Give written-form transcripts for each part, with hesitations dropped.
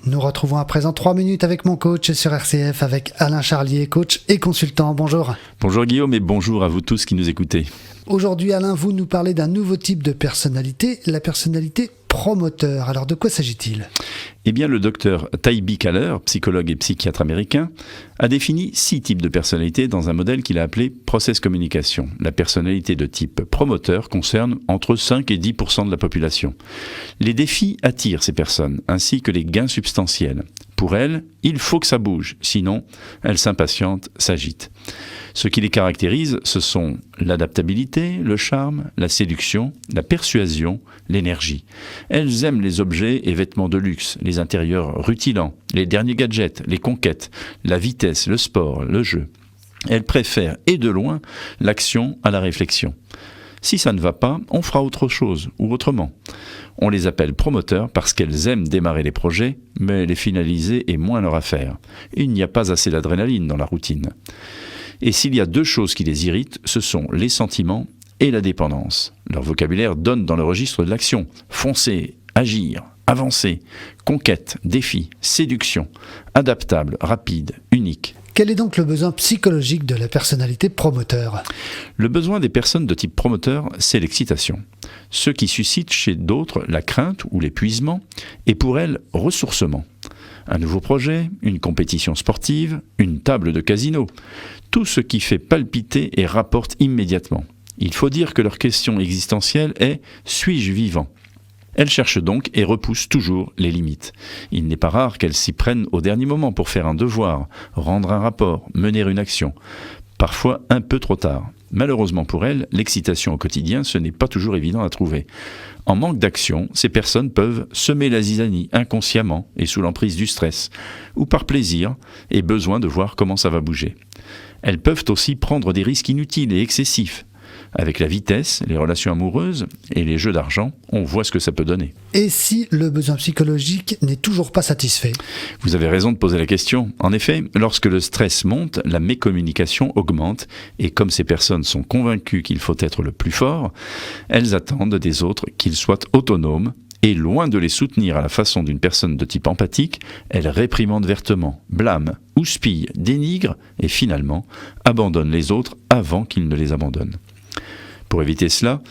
Nous retrouvons à présent 3 minutes avec mon coach sur RCF avec Alain Charlier, coach et consultant. Bonjour. Bonjour Guillaume et bonjour à vous tous qui nous écoutez. Aujourd'hui Alain, vous nous parlez d'un nouveau type de personnalité, la personnalité promoteur. Alors de quoi s'agit-il ? Eh bien le docteur Taibi Kahler, psychologue et psychiatre américain, a défini 6 types de personnalités dans un modèle qu'il a appelé Process Communication. La personnalité de type promoteur concerne entre 5 et 10% de la population. Les défis attirent ces personnes, ainsi que les gains substantiels. Pour elles, il faut que ça bouge, sinon elles s'impatientent, s'agitent. Ce qui les caractérise, ce sont l'adaptabilité, le charme, la séduction, la persuasion, l'énergie. Elles aiment les objets et vêtements de luxe, les intérieurs rutilants, les derniers gadgets, les conquêtes, la vitesse, le sport, le jeu. Elles préfèrent, et de loin, l'action à la réflexion. Si ça ne va pas, on fera autre chose ou autrement. On les appelle promoteurs parce qu'elles aiment démarrer les projets, mais les finaliser est moins leur affaire. Il n'y a pas assez d'adrénaline dans la routine. Et s'il y a 2 choses qui les irritent, ce sont les sentiments et la dépendance. Leur vocabulaire donne dans le registre de l'action. Foncer, agir, avancer, conquête, défi, séduction, adaptable, rapide, unique. Quel est donc le besoin psychologique de la personnalité promoteur ? Le besoin des personnes de type promoteur, c'est l'excitation. Ce qui suscite chez d'autres la crainte ou l'épuisement, et pour elles, ressourcement. Un nouveau projet, une compétition sportive, une table de casino. Tout ce qui fait palpiter et rapporte immédiatement. Il faut dire que leur question existentielle est « suis-je vivant ?» Elles cherchent donc et repoussent toujours les limites. Il n'est pas rare qu'elles s'y prennent au dernier moment pour faire un devoir, rendre un rapport, mener une action. Parfois un peu trop tard. Malheureusement pour elles, l'excitation au quotidien, ce n'est pas toujours évident à trouver. En manque d'action, ces personnes peuvent semer la zizanie inconsciemment et sous l'emprise du stress, ou par plaisir et besoin de voir comment ça va bouger. Elles peuvent aussi prendre des risques inutiles et excessifs. Avec la vitesse, les relations amoureuses et les jeux d'argent, on voit ce que ça peut donner. Et si le besoin psychologique n'est toujours pas satisfait ? Vous avez raison de poser la question. En effet, lorsque le stress monte, la mécommunication augmente et comme ces personnes sont convaincues qu'il faut être le plus fort, elles attendent des autres qu'ils soient autonomes et loin de les soutenir à la façon d'une personne de type empathique, elles réprimandent vertement, blâment, houspillent, dénigrent et finalement abandonnent les autres avant qu'ils ne les abandonnent. Pour éviter cela,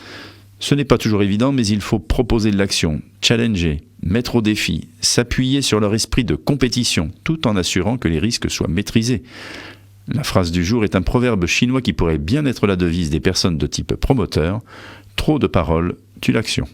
ce n'est pas toujours évident, mais il faut proposer de l'action, challenger, mettre au défi, s'appuyer sur leur esprit de compétition, tout en assurant que les risques soient maîtrisés. La phrase du jour est un proverbe chinois qui pourrait bien être la devise des personnes de type promoteur. Trop de paroles tue l'action.